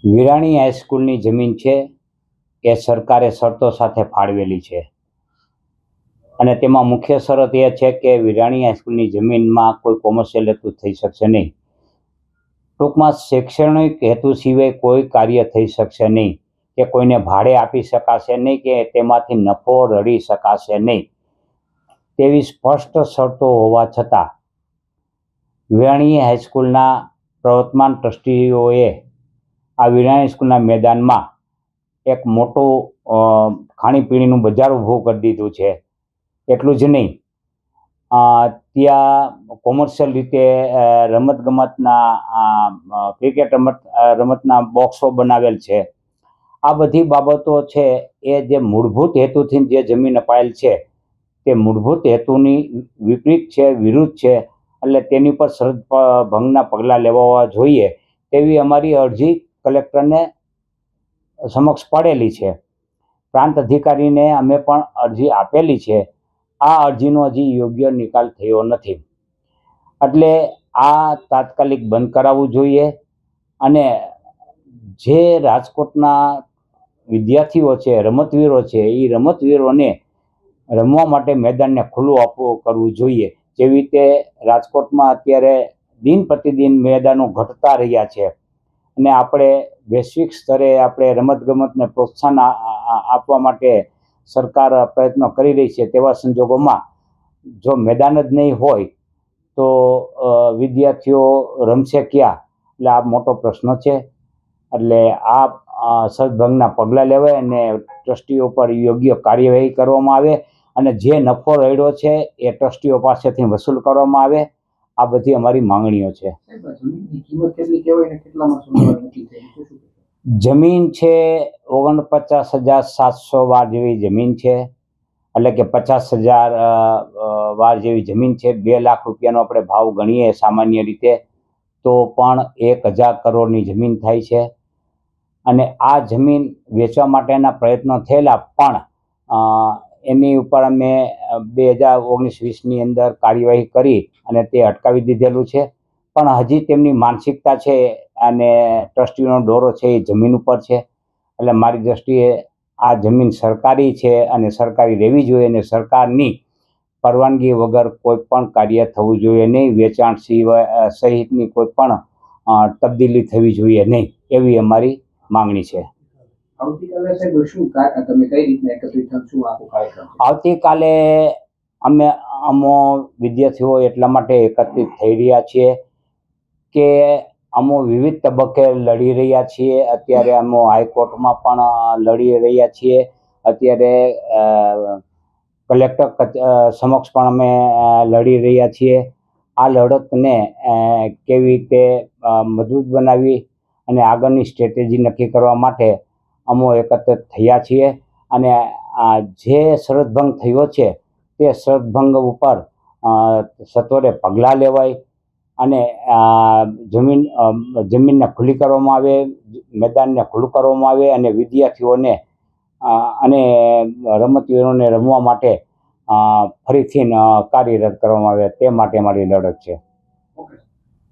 વિરાણી હાઈસ્કૂલની જમીન છે એ સરકારે શરતો સાથે ફાળવેલી છે અને તેમાં મુખ્ય શરત એ છે કે વિરાણી હાઈસ્કૂલની જમીનમાં કોઈ કોમર્શિયલ હેતુ થઈ શકશે નહીં. ટૂંકમાં શૈક્ષણિક હેતુ સિવાય કોઈ કાર્ય થઈ શકશે નહીં કે કોઈને ભાડે આપી શકાશે નહીં કે તેમાંથી નફો રળી શકાશે નહીં તેવી સ્પષ્ટ શરતો હોવા છતાં વિરાણી હાઈસ્કૂલના પ્રવર્તમાન ટ્રસ્ટીઓએ આ વિરાણી સ્કૂલના મેદાનમાં એક મોટું ખાણીપીણીનું બજાર ઊભું કરી દીધું છે. એટલું જ નહીં, ત્યાં કોમર્શિયલ રીતે રમતગમતના ક્રિકેટ રમતના બોક્સો બનાવેલ છે. આ બધી બાબતો છે એ જે મૂળભૂત હેતુથી જે જમીન અપાયેલ છે તે મૂળભૂત હેતુની વિપરીત છે, વિરુદ્ધ છે. એટલે તેની પર શરત ભંગના પગલાં લેવા જોઈએ તેવી અમારી અરજી કલેક્ટરને સમક્ષ પડેલી છે. પ્રાંત અધિકારીને અમે પણ અરજી આપેલી છે. આ અરજીનો હજી યોગ્ય નિકાલ થયો નથી. એટલે આ તાત્કાલિક બંધ કરાવવું જોઈએ અને જે રાજકોટના વિદ્યાર્થીઓ છે, રમતવીરો છે, એ રમતવીરોને રમવા માટે મેદાનને ખુલ્લું કરવું જોઈએ. જેવી રીતે રાજકોટમાં અત્યારે દિન પ્રતિદિન મેદાનો ઘટતા રહ્યા છે અને આપણે વૈશ્વિક સ્તરે આપણે રમતગમતને પ્રોત્સાહન આપવા માટે સરકાર પ્રયત્નો કરી રહી છે. તેવા સંજોગોમાં જો મેદાન જ નહીં હોય તો વિદ્યાર્થીઓ રમશે ક્યાં? એટલે આ મોટો પ્રશ્ન છે. એટલે આ સદભંગના પગલાં લેવાય અને ટ્રસ્ટીઓ પર યોગ્ય કાર્યવાહી કરવામાં આવે અને જે નફો રળ્યો છે એ ટ્રસ્ટીઓ પાસેથી વસૂલ કરવામાં આવે. આ બધી અમારી માંગણીઓ છે. જમીન છે 49,700 વાર જેવી જમીન છે, એટલે કે 50,000 વાર જેવી જમીન છે. 2 લાખ રૂપિયાનો આપણે ભાવ ગણીએ સામાન્ય રીતે તો પણ 1,000 કરોડની જમીન થાય છે. અને આ જમીન વેચવા માટેના પ્રયત્નો થયેલા પણ એની ઉપર અમે 2019-20ની અંદર કાર્યવાહી કરી અને તે અટકાવી દીધેલું છે. પણ હજી તેમની માનસિકતા છે અને ટ્રસ્ટીનો દોરો છે એ જમીન ઉપર છે. એટલે મારી દૃષ્ટિએ આ જમીન સરકારી છે અને સરકારી રહેવી જોઈએ અને સરકારની પરવાનગી વગર કોઈ પણ કાર્ય થવું જોઈએ નહીં. વેચાણ સિવાય સહિતની કોઈ પણ તબદીલી થવી જોઈએ નહીં એવી અમારી માંગણી છે. આવતીકાલે અમો વિદ્યાર્થીઓ એટલા માટે એકત્રિત થઈ રહ્યા છીએ કે અમો વિવિધ તબક્કે લડી રહ્યા છીએ. અત્યારે અમો હાઈકોર્ટમાં પણ લડી રહ્યા છીએ. અત્યારે કલેક્ટર સમક્ષ પણ અમે લડી રહ્યા છીએ. આ લડતને કેવી રીતે મજબૂત બનાવી અને આગળની સ્ટ્રેટેજી નક્કી કરવા માટે અમો એકત્રિત થયા છીએ. અને જે શરતભંગ થયો છે તે શરતભંગ ઉપર સત્વરે પગલાં લેવાય અને જમીનને ખુલ્લી કરવામાં આવે, મેદાનને ખુલ્લું કરવામાં આવે અને વિદ્યાર્થીઓને અને રમતવીરોને રમવા માટે ફરીથી કાર્યરત કરવામાં આવે. તે માટે મારી લડત છે.